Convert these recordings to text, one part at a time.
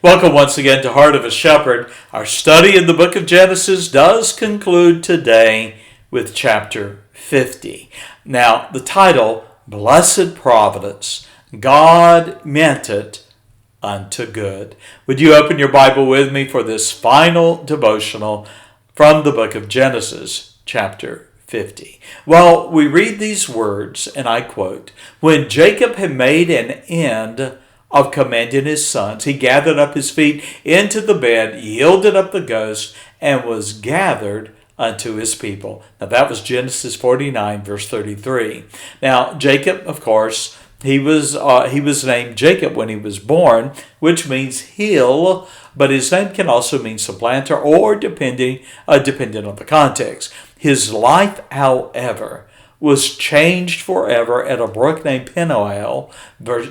Welcome once again to Heart of a Shepherd. Our study in the book of Genesis does conclude today with chapter 50. Now, the title, Blessed Providence, God meant it unto good. Would you open your Bible with me for this final devotional from the book of Genesis, chapter 50? Well, we read these words, and I quote, "When Jacob had made an end of commanding his sons, he gathered up his feet into the bed, yielded up the ghost, and was gathered unto his people." Now that was Genesis 49, verse 33. Now Jacob, of course, he was named Jacob when he was born, which means hill, but his name can also mean supplanter or depending on the context. His life, however, was changed forever at a brook named Peniel,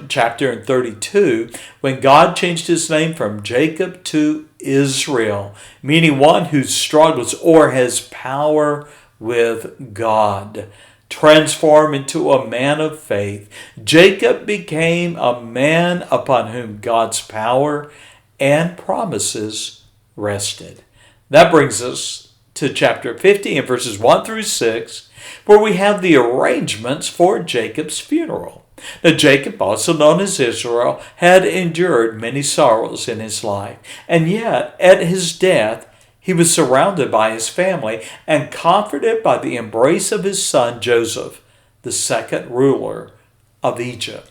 chapter 32, when God changed his name from Jacob to Israel, meaning one who struggles or has power with God. Transformed into a man of faith, Jacob became a man upon whom God's power and promises rested. That brings us to chapter 50 and verses 1 through 6, where we have the arrangements for Jacob's funeral. Now, Jacob, also known as Israel, had endured many sorrows in his life, and yet at his death he was surrounded by his family and comforted by the embrace of his son Joseph, the second ruler of Egypt.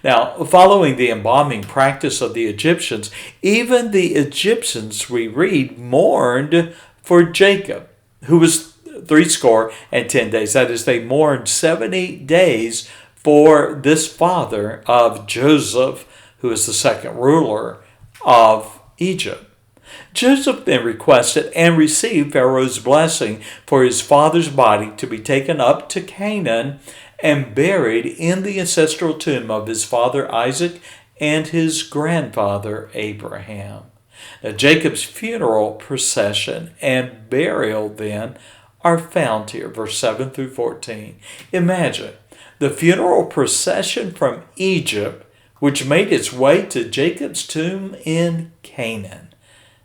Now, following the embalming practice of the Egyptians, even the Egyptians, we read, mourned for Jacob, who was 70 days. That is, they mourned 70 days for this father of Joseph, who is the second ruler of Egypt. Joseph then requested and received Pharaoh's blessing for his father's body to be taken up to Canaan and buried in the ancestral tomb of his father Isaac and his grandfather Abraham. Now, Jacob's funeral procession and burial then are found here, verse 7 through 14. Imagine the funeral procession from Egypt, which made its way to Jacob's tomb in Canaan.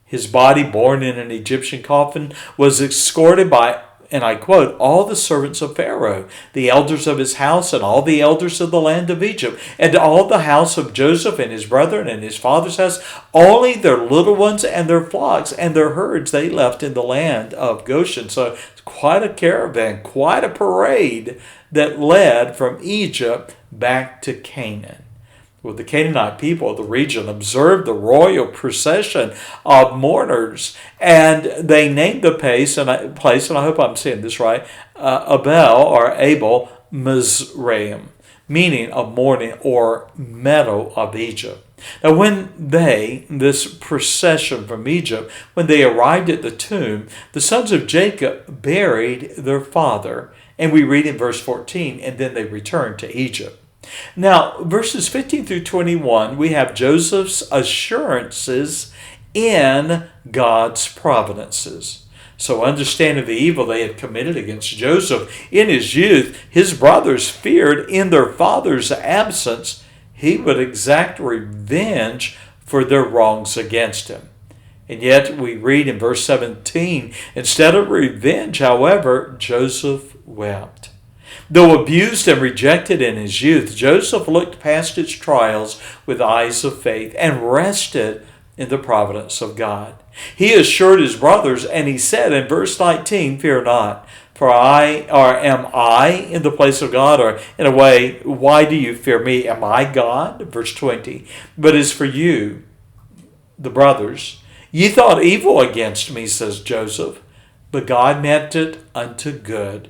His body, born in an Egyptian coffin, was escorted by, and I quote, all the servants of Pharaoh, the elders of his house, and all the elders of the land of Egypt, and all the house of Joseph and his brethren and his father's house, only their little ones and their flocks and their herds they left in the land of Goshen. So it's quite a caravan, quite a parade that led from Egypt back to Canaan. Well, the Canaanite people of the region observed the royal procession of mourners, and they named the place, and I hope I'm saying this right, Abel Mizraim, meaning of mourning or meadow of Egypt. Now, when this procession from Egypt, when they arrived at the tomb, the sons of Jacob buried their father, and we read in verse 14, and then they returned to Egypt. Now, verses 15 through 21, we have Joseph's assurances in God's providences. So, understanding the evil they had committed against Joseph in his youth, his brothers feared in their father's absence he would exact revenge for their wrongs against him. And yet, we read in verse 17, instead of revenge, however, Joseph wept. Though abused and rejected in his youth, Joseph looked past his trials with eyes of faith and rested in the providence of God. He assured his brothers, and he said in verse 19, "Fear not, for am I in the place of God?" Or in a way, "Why do you fear me? Am I God?" Verse 20, "But as for you, the brothers, ye thought evil against me," says Joseph, "but God meant it unto good,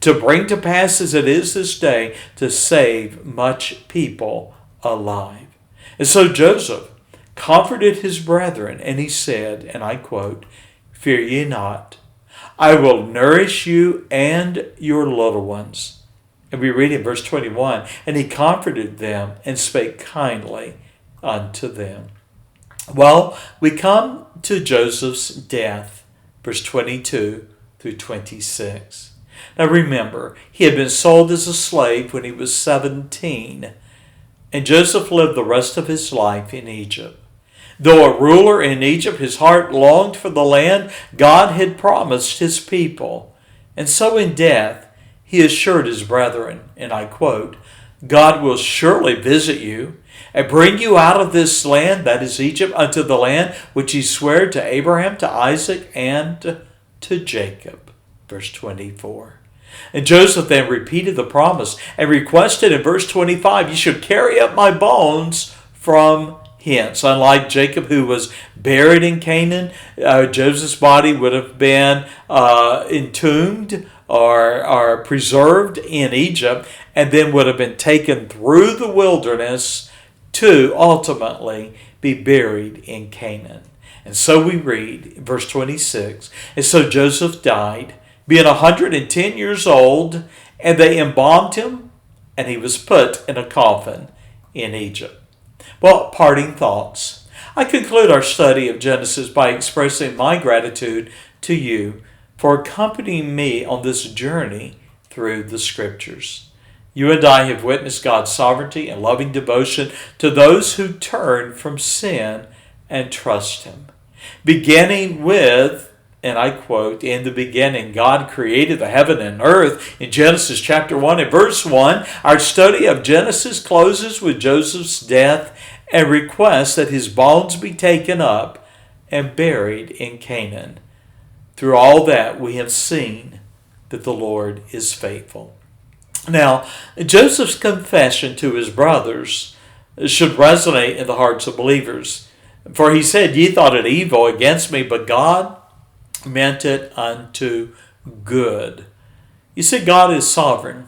to bring to pass as it is this day, to save much people alive." And so Joseph comforted his brethren, and he said, and I quote, "Fear ye not, I will nourish you and your little ones." And we read in verse 21, "And he comforted them and spake kindly unto them." Well, we come to Joseph's death, verse 22 through 26. Now remember, he had been sold as a slave when he was 17, and Joseph lived the rest of his life in Egypt. Though a ruler in Egypt, his heart longed for the land God had promised his people. And so in death, he assured his brethren, and I quote, God will surely visit you and bring you out of this land, that is Egypt, unto the land which he sware to Abraham, to Isaac, and to Jacob. Verse 24. And Joseph then repeated the promise and requested in verse 25, you should carry up my bones from hence. Unlike Jacob, who was buried in Canaan, Joseph's body would have been entombed or preserved in Egypt, and then would have been taken through the wilderness to ultimately be buried in Canaan. And so we read, verse 26, and so Joseph died, being 110 years old, and they embalmed him, and he was put in a coffin in Egypt. Well, parting thoughts. I conclude our study of Genesis by expressing my gratitude to you for accompanying me on this journey through the Scriptures. You and I have witnessed God's sovereignty and loving devotion to those who turn from sin and trust Him. Beginning with, and I quote, in the beginning, God created the heaven and earth in Genesis chapter 1 and verse 1. Our study of Genesis closes with Joseph's death and requests that his bones be taken up and buried in Canaan. Through all that, we have seen that the Lord is faithful. Now, Joseph's confession to his brothers should resonate in the hearts of believers. For he said, ye thought it evil against me, but God meant it unto good. You see, God is sovereign.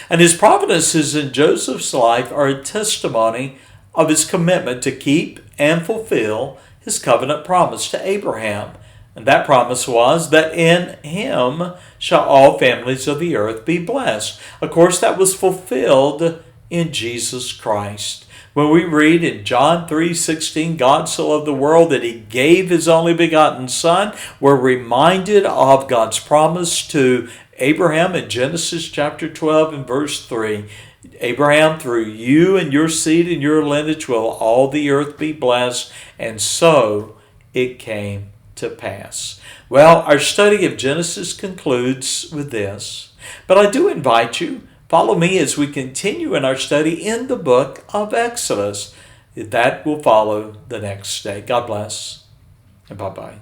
And his providences in Joseph's life are a testimony of his commitment to keep and fulfill his covenant promise to Abraham. And that promise was that in him shall all families of the earth be blessed. Of course, that was fulfilled in Jesus Christ. When we read in John 3:16, God so loved the world that he gave his only begotten Son, we're reminded of God's promise to Abraham in Genesis chapter 12 and verse 3. Abraham, through you and your seed and your lineage will all the earth be blessed. And so it came to pass. Well, our study of Genesis concludes with this. But I do invite you, follow me as we continue in our study in the book of Exodus. That will follow the next day. God bless, and bye-bye.